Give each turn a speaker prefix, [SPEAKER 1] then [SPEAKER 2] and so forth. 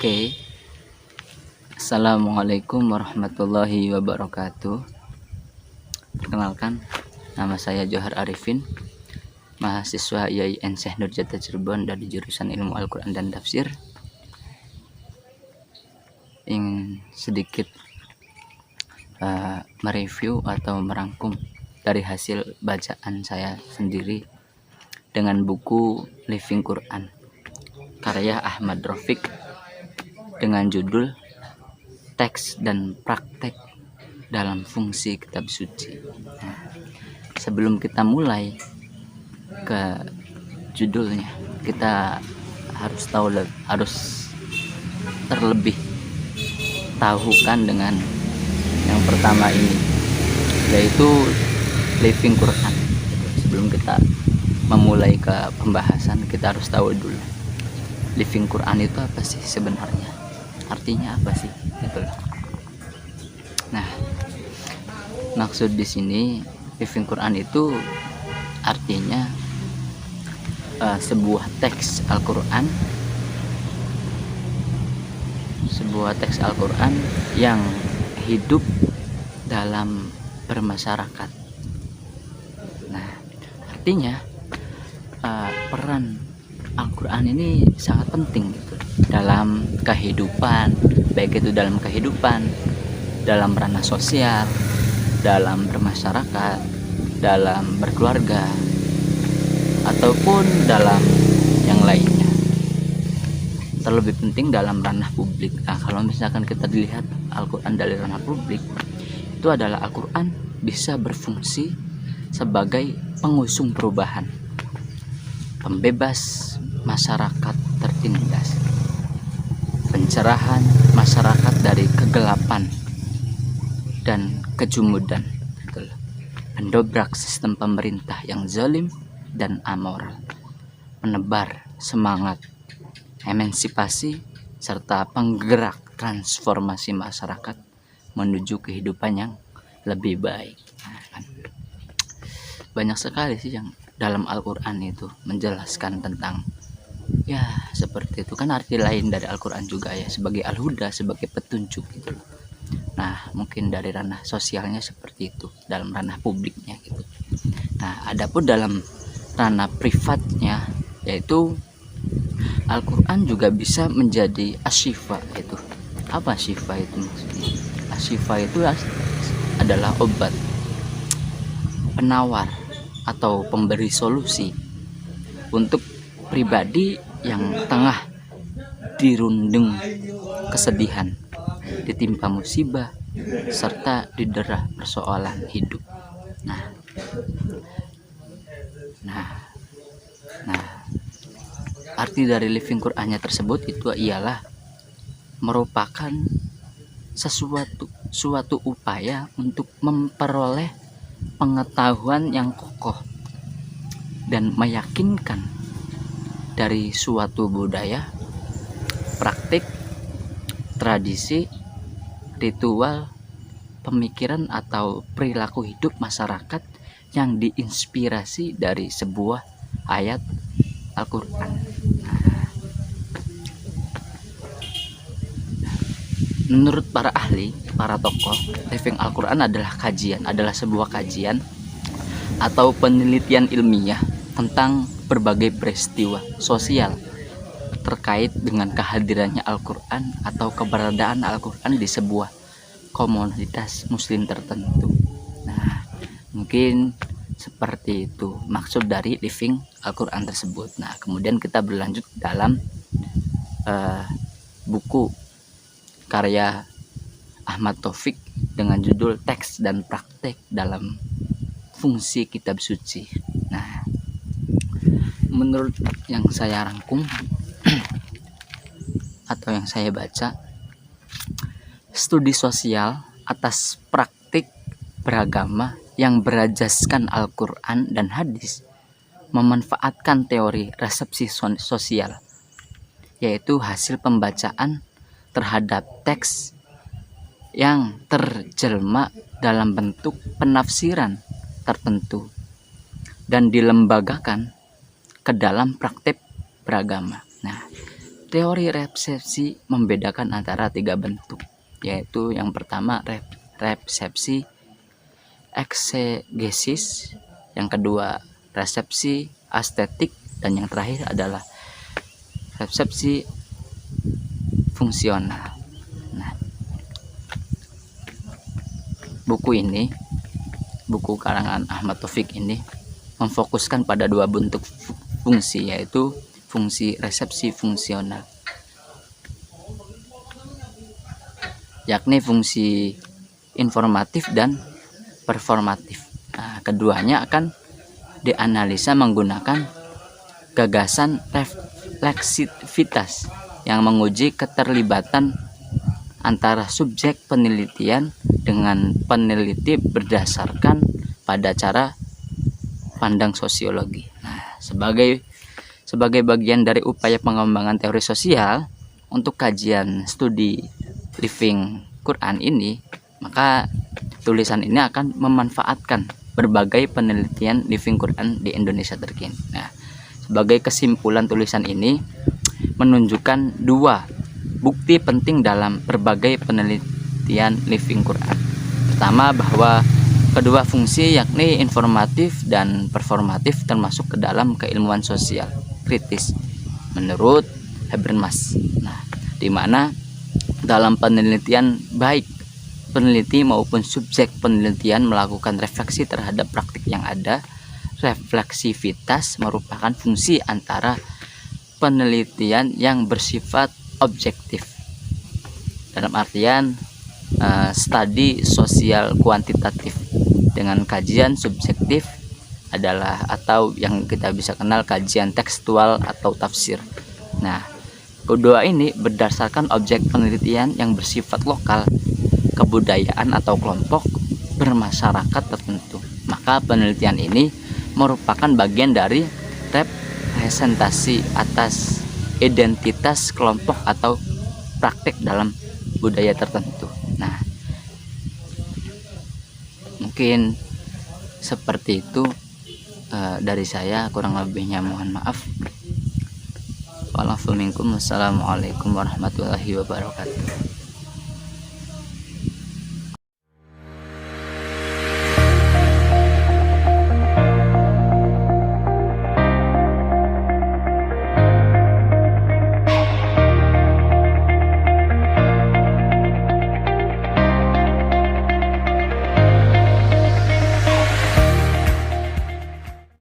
[SPEAKER 1] Oke, Assalamualaikum warahmatullahi wabarakatuh. Perkenalkan, nama saya Johar Arifin, mahasiswa IAIN Syekh Nurjata Cirebon dari jurusan Ilmu Al-Quran dan Tafsir. Ingin sedikit mereview atau merangkum dari hasil bacaan saya sendiri dengan buku Living Quran karya Ahmad Rafiq dengan judul Teks dan Praktek dalam Fungsi Kitab Suci. Nah, sebelum kita mulai ke judulnya, kita harus terlebih tahu kan dengan yang pertama ini, yaitu Living Quran. Sebelum kita memulai ke pembahasan, kita harus tahu dulu Living Quran itu apa sih sebenarnya, artinya apa sih gitu loh. Nah, maksud di sini Living Quran itu artinya sebuah teks Al-Quran yang hidup dalam bermasyarakat. Nah, artinya peran Al-Quran ini sangat penting gitu dalam kehidupan, baik itu dalam kehidupan, dalam ranah sosial, dalam bermasyarakat, dalam berkeluarga, ataupun dalam yang lainnya. Terlebih penting dalam ranah publik. Nah, kalau misalkan kita dilihat Al-Quran dari ranah publik, itu adalah Al-Quran bisa berfungsi sebagai pengusung perubahan, pembebas masyarakat tertindas, pencerahan masyarakat dari kegelapan dan kejumudan, mendobrak sistem pemerintah yang zalim dan amoral, menebar semangat emansipasi serta penggerak transformasi masyarakat menuju kehidupan yang lebih baik. Banyak sekali sih yang dalam Al-Quran itu menjelaskan tentang ya seperti itu kan, arti lain dari Al-Quran juga ya, sebagai al-huda, sebagai petunjuk gitu loh. Nah, mungkin dari ranah sosialnya seperti itu, dalam ranah publiknya gitu. Nah, adapun dalam ranah privatnya, yaitu Al-Quran juga bisa menjadi asyifa. Itu apa syifa itu maksudnya? Asyifa itu adalah obat, penawar atau pemberi solusi untuk pribadi yang tengah dirundung kesedihan, ditimpa musibah, serta didera persoalan hidup. Nah, arti dari Living Qurannya tersebut itu ialah merupakan suatu upaya untuk memperoleh pengetahuan yang kokoh dan meyakinkan dari suatu budaya, praktik, tradisi, ritual, pemikiran atau perilaku hidup masyarakat yang diinspirasi dari sebuah ayat Al-Quran. Menurut para ahli, para tokoh, Living Al-Quran adalah sebuah kajian atau penelitian ilmiah tentang berbagai peristiwa sosial terkait dengan kehadirannya Al-Quran atau keberadaan Al-Quran di sebuah komunitas muslim tertentu. Nah, mungkin seperti itu maksud dari Living Al-Quran tersebut. Nah, kemudian kita berlanjut dalam buku karya Ahmad Rafiq dengan judul Teks dan Praktek dalam Fungsi Kitab Suci. Nah, menurut yang saya rangkum atau yang saya baca, studi sosial atas praktik beragama yang berajaskan Al-Quran dan hadis memanfaatkan teori resepsi sosial, yaitu hasil pembacaan terhadap teks yang terjelma dalam bentuk penafsiran tertentu dan dilembagakan ke dalam praktek beragama. Nah, Teori resepsi membedakan antara 3 bentuk, yaitu yang pertama resepsi eksegesis, yang kedua resepsi estetik, dan yang terakhir adalah resepsi fungsional. Nah, buku karangan Ahmad Taufik ini memfokuskan pada 2 bentuk fungsi, yaitu fungsi resepsi fungsional, yakni fungsi informatif dan performatif. Nah, keduanya akan dianalisa menggunakan gagasan refleksivitas yang menguji keterlibatan antara subjek penelitian dengan peneliti berdasarkan pada cara pandang sosiologi. Nah, sebagai bagian dari upaya pengembangan teori sosial untuk kajian studi living Quran ini, maka tulisan ini akan memanfaatkan berbagai penelitian living Quran di Indonesia terkini. Nah, sebagai kesimpulan, tulisan ini menunjukkan 2 bukti penting dalam berbagai penelitian living Quran. Pertama, bahwa kedua fungsi yakni informatif dan performatif termasuk ke dalam keilmuan sosial kritis menurut Habermas. Nah, di mana dalam penelitian baik peneliti maupun subjek penelitian melakukan refleksi terhadap praktik yang ada, refleksivitas merupakan fungsi antara penelitian yang bersifat objektif, dalam artian studi sosial kuantitatif, dengan kajian subjektif adalah atau yang kita bisa kenal kajian tekstual atau tafsir. Nah, kedua ini berdasarkan objek penelitian yang bersifat lokal, kebudayaan atau kelompok bermasyarakat tertentu. Maka penelitian ini merupakan bagian dari representasi atas identitas kelompok atau praktik dalam budaya tertentu. Nah, mungkin seperti itu dari saya, kurang lebihnya mohon maaf. Wassalamualaikum warahmatullahi wabarakatuh.